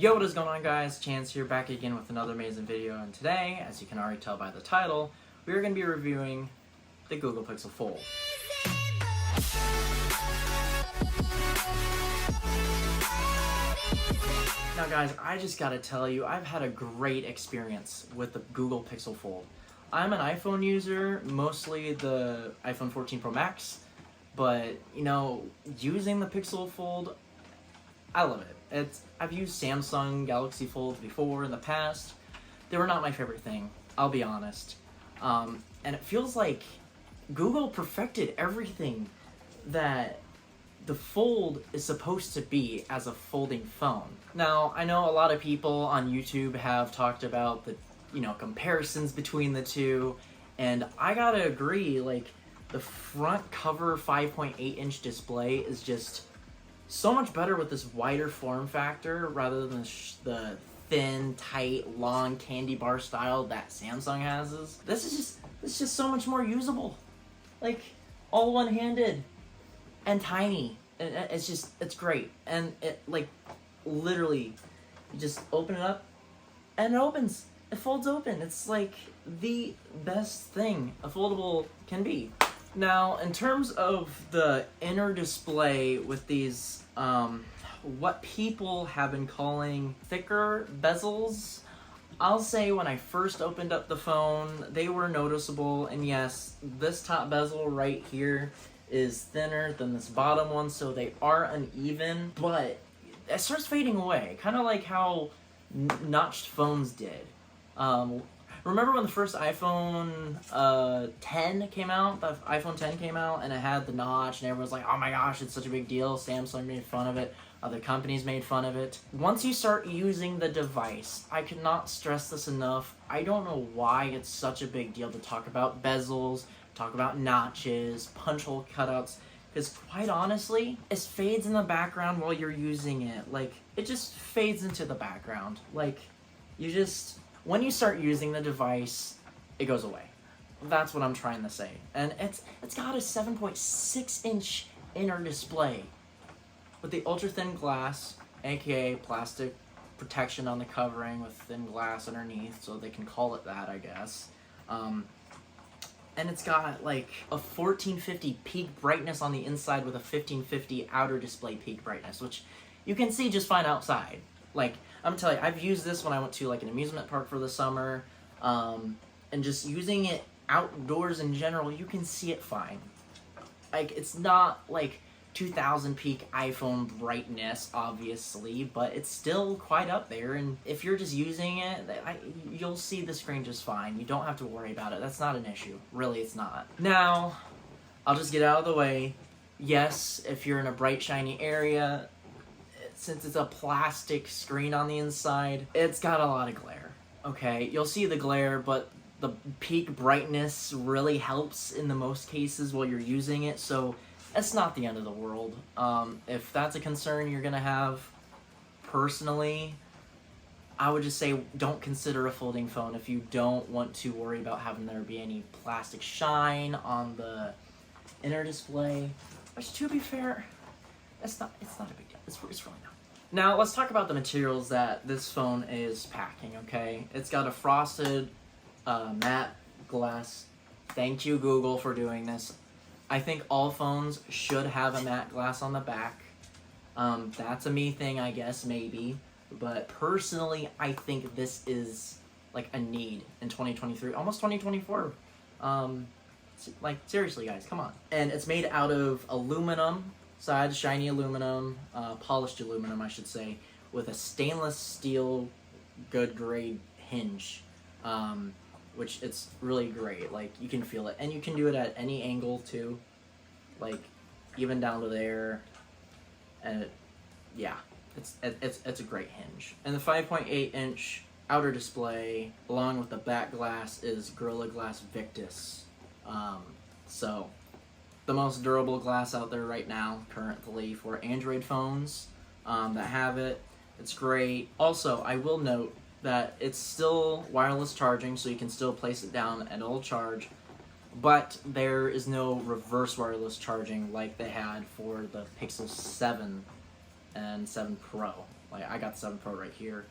Yo, what is going on, guys? Chance here, back again with another amazing video, and today, as you can already tell by the title, we are going to be reviewing the Google Pixel Fold. Now guys, I just gotta tell you, I've had a great experience with the Google Pixel Fold. I'm an iPhone user, mostly the iPhone 14 Pro Max, but you know, using the Pixel Fold, I love it. I've used Samsung Galaxy Folds before in the past. They were not my favorite thing, I'll be honest. And it feels like Google perfected everything that the Fold is supposed to be as a folding phone. Now, I know a lot of people on YouTube have talked about the, comparisons between the two, and I gotta agree, like, the front cover 5.8-inch display is just so much better with this wider form factor rather than the thin, tight, long candy bar style that Samsung has. This is just so much more usable. Like, all one-handed and tiny. It's great. And it, like, literally, you just open it up and it opens. It folds open. It's like the best thing a foldable can be. Now, in terms of the inner display with these, what people have been calling thicker bezels, I'll say when I first opened up the phone, they were noticeable, and yes, this top bezel right here is thinner than this bottom one, so they are uneven, but it starts fading away, kind of like how notched phones did. Remember when the first iPhone 10 came out? The iPhone 10 came out and it had the notch and everyone's like, oh my gosh, it's such a big deal. Samsung made fun of it. Other companies made fun of it. Once you start using the device, I could not stress this enough. I don't know why it's such a big deal to talk about bezels, talk about notches, punch hole cutouts, because quite honestly, it fades in the background while you're using it. Like, it just fades into the background. Like, when you start using the device, it goes away. That's what I'm trying to say. And it's got a 7.6-inch inner display with the ultra-thin glass, aka plastic protection on the covering with thin glass underneath, so they can call it that, I guess. And it's got like a 1450 peak brightness on the inside with a 1550 outer display peak brightness, which you can see just fine outside. Like, I'm telling you, I've used this when I went to like an amusement park for the summer, and just using it outdoors in general, you can see it fine. Like, it's not like 2000 peak iPhone brightness, obviously, but it's still quite up there, and if you're just using it, you'll see the screen just fine. You don't have to worry about it. That's not an issue. Really, it's not. Now, I'll just get out of the way. Yes, if you're in a bright, shiny area, since it's a plastic screen on the inside, it's got a lot of glare, okay? You'll see the glare, but the peak brightness really helps in the most cases while you're using it, so it's not the end of the world. If that's a concern you're gonna have, personally, I would just say don't consider a folding phone if you don't want to worry about having there be any plastic shine on the inner display, which, to be fair, it's not a big deal. It's really not. Now, let's talk about the materials that this phone is packing, okay? It's got a frosted matte glass. Thank you, Google, for doing this. I think all phones should have a matte glass on the back. That's a me thing, I guess, maybe. But personally, I think this is like a need in 2023, almost 2024. Like, seriously, guys, come on. And it's made out of aluminum, side shiny aluminum, polished aluminum, I should say, with a stainless steel good grade hinge, which it's really great. Like, you can feel it, and you can do it at any angle too, like even down to there, and it's a great hinge. And the 5.8-inch outer display, along with the back glass, is Gorilla Glass Victus. So the most durable glass out there right now, currently, for Android phones that have it. It's great. Also, I will note that it's still wireless charging, so you can still place it down and it'll charge, but there is no reverse wireless charging like they had for the Pixel 7 and 7 Pro. Like, I got the 7 Pro right here.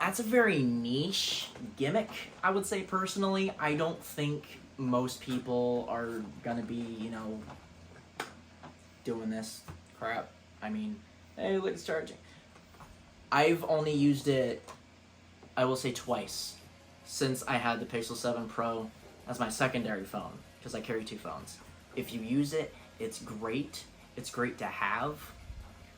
That's a very niche gimmick, I would say personally. I don't think most people are gonna be, you know, doing this crap. I mean, hey, look, it's charging. I've only used it, I will say, twice since I had the Pixel 7 Pro as my secondary phone, because I carry 2 phones. If you use it, it's great. It's great to have,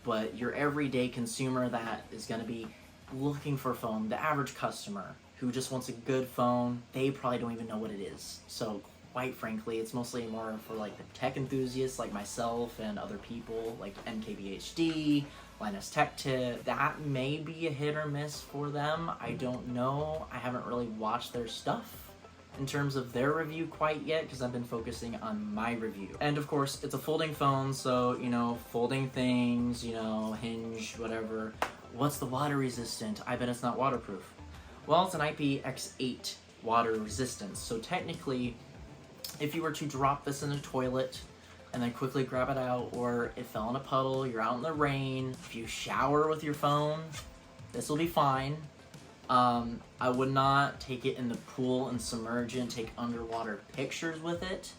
but your everyday consumer that is going to be looking for a phone, the average customer who just wants a good phone, they probably don't even know what it is. So quite frankly, it's mostly more for like the tech enthusiasts like myself and other people like MKBHD, Linus Tech Tip. That may be a hit or miss for them. I don't know. I haven't really watched their stuff in terms of their review quite yet, because I've been focusing on my review. And of course, it's a folding phone, so, you know, folding things, you know, Hinge, whatever. What's the water resistant? I bet it's not waterproof. Well, it's an IPX8 water resistance, so technically, if you were to drop this in a toilet and then quickly grab it out, or it fell in a puddle, you're out in the rain, if you shower with your phone, this will be fine. I would not take it in the pool and submerge it and take underwater pictures with it.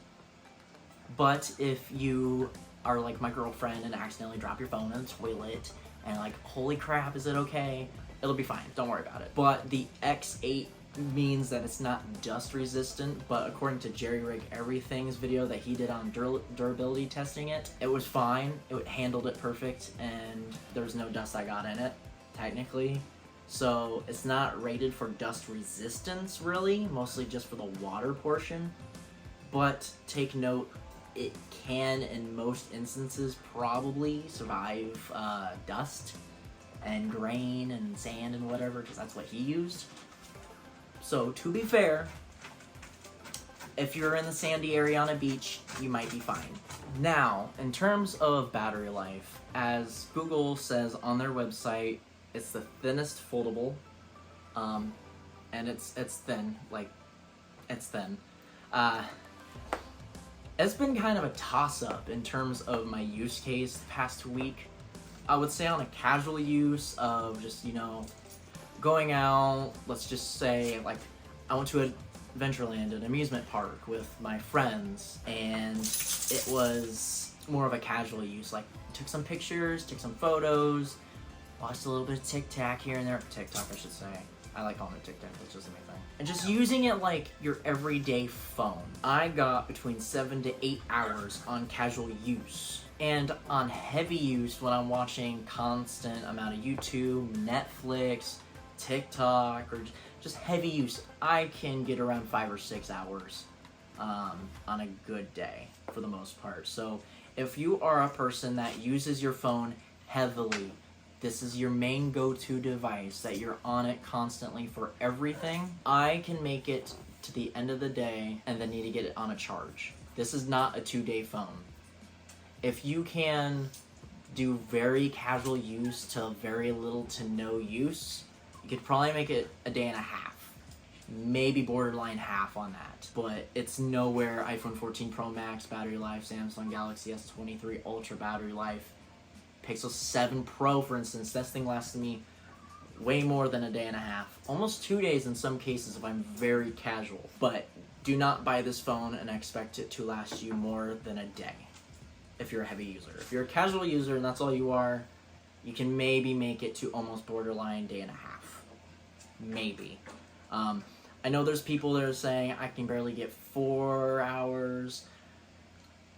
But if you are like my girlfriend and accidentally drop your phone in the toilet and like, holy crap, is it okay? It'll be fine. Don't worry about it. But the X8 means that it's not dust resistant, but according to Jerry Rig Everything's video that he did on durability testing it, it was fine. It handled it perfect, and there's no dust I got in it, technically. So it's not rated for dust resistance, really, mostly just for the water portion. But take note, it can, in most instances, probably survive dust and grain and sand and whatever, because that's what he used. So to be fair, if you're in the sandy area on a beach, you might be fine. Now, in terms of battery life, as Google says on their website, it's the thinnest foldable, and it's thin, like, it's thin. It's been kind of a toss-up in terms of my use case the past week. I would say on a casual use of just, you know, going out, let's just say, like, I went to Adventureland, an amusement park with my friends, and it was more of a casual use, like, took some pictures, took some photos, watched a little bit of TikTok here and there. TikTok, I should say. I like calling it TikTok, that's just a main thing. And just using it like your everyday phone. I got between 7 to 8 hours on casual use. And on heavy use, when I'm watching constant amount of YouTube, Netflix, TikTok, or just heavy use, I can get around 5 or 6 hours on a good day, for the most part. So if you are a person that uses your phone heavily, this is your main go-to device, that you're on it constantly for everything, I can make it to the end of the day and then need to get it on a charge. This is not a 2-day phone. If you can do very casual use to very little to no use, you could probably make it a day and a half. Maybe borderline half on that. But it's nowhere iPhone 14 Pro Max battery life, Samsung Galaxy S23 Ultra battery life, Pixel 7 Pro, for instance. That thing lasted me way more than a day and a half. Almost 2 days in some cases if I'm very casual. But do not buy this phone and expect it to last you more than a day if you're a heavy user. If you're a casual user and that's all you are, you can maybe make it to almost borderline day and a half. Maybe. I know there's people that are saying I can barely get 4 hours.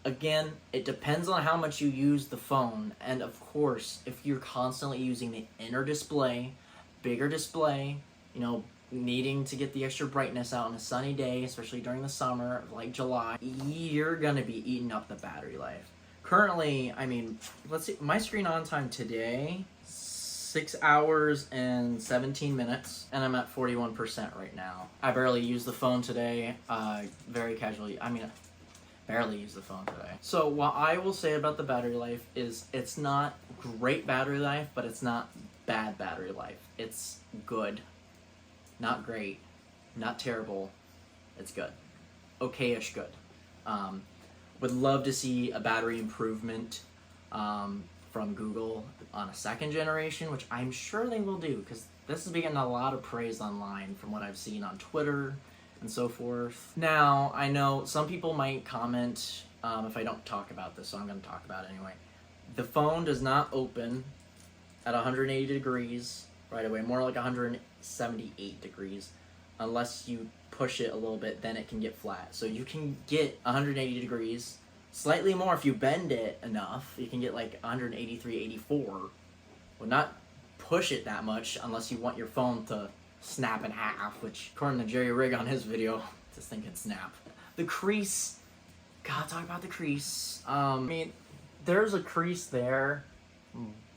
Again, it depends on how much you use the phone, and of course, if you're constantly using the inner display, bigger display, you know, needing to get the extra brightness out on a sunny day, especially during the summer, like July, you're gonna be eating up the battery life. Currently, I mean, let's see, my screen on time today, 6 hours and 17 minutes, and I'm at 41% right now. I barely used the phone today, very casually, barely use the phone today. So what I will say about the battery life is it's not great battery life, but it's not bad battery life. It's good. Not great. Not terrible. It's good. Okay-ish good. Would love to see a battery improvement from Google on a second generation, which I'm sure they will do, because this has been getting a lot of praise online from what I've seen on Twitter and so forth. Now, I know some people might comment if I don't talk about this, so I'm going to talk about it anyway. The phone does not open at 180 degrees right away, more like 178 degrees, unless you push it a little bit, then it can get flat. So you can get 180 degrees, slightly more if you bend it enough. You can get like 183, 84. Well, not push it that much unless you want your phone to snap in half, which according to Jerry Rig on his video, this thing can snap. The crease, gotta talk about the crease. I mean, there's a crease there,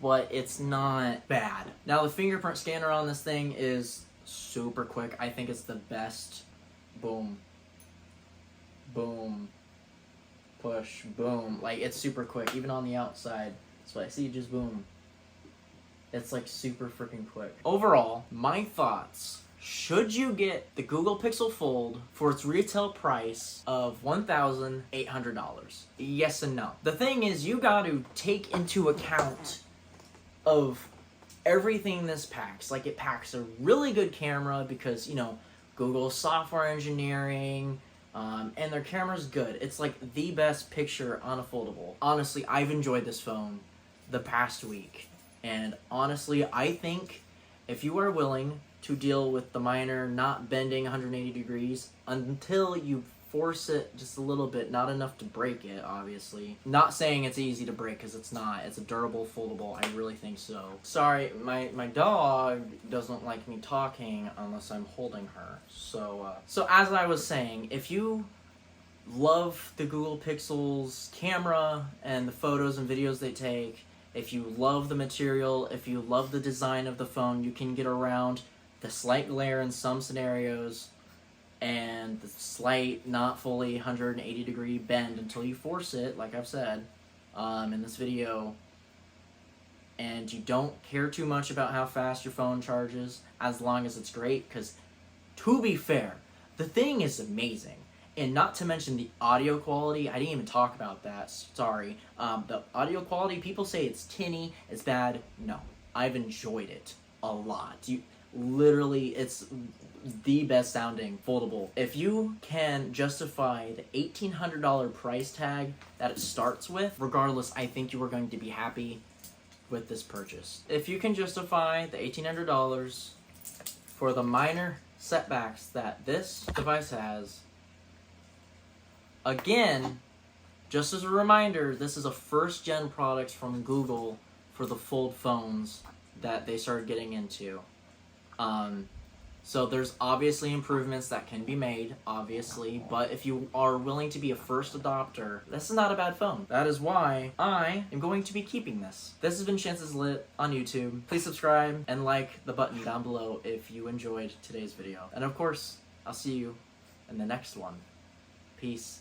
but it's not bad. Now the fingerprint scanner on this thing is super quick. I think it's the best. Boom, boom, push, boom. Like, it's super quick, even on the outside. So I see, just boom. It's like super freaking quick. Overall, my thoughts. Should you get the Google Pixel Fold for its retail price of $1,800? Yes and no. The thing is, you got to take into account of everything this packs. Like, it packs a really good camera because, you know, Google software engineering, and their camera's good. It's like the best picture on a foldable. Honestly, I've enjoyed this phone the past week. And honestly, I think if you are willing to deal with the minor not bending 180 degrees until you force it just a little bit, not enough to break it, obviously. Not saying it's easy to break, because it's not. It's a durable foldable. I really think so. Sorry, my dog doesn't like me talking unless I'm holding her. So as I was saying, if you love the Google Pixel's camera and the photos and videos they take, if you love the material, if you love the design of the phone, you can get around the slight glare in some scenarios and the slight, not fully 180 degree bend until you force it, like I've said in this video. And you don't care too much about how fast your phone charges, as long as it's great, because to be fair, the thing is amazing. And not to mention the audio quality. I didn't even talk about that, sorry. The audio quality, people say it's tinny, it's bad. No, I've enjoyed it a lot. Literally, it's the best sounding foldable. If you can justify the $1,800 price tag that it starts with, regardless, I think you are going to be happy with this purchase. If you can justify the $1,800 for the minor setbacks that this device has, again, just as a reminder, this is a first-gen product from Google for the fold phones that they started getting into. So there's obviously improvements that can be made, obviously, but if you are willing to be a first adopter, this is not a bad phone. That is why I am going to be keeping this. This has been Chances Lit on YouTube. Please subscribe and like the button down below if you enjoyed today's video. And of course, I'll see you in the next one. Peace.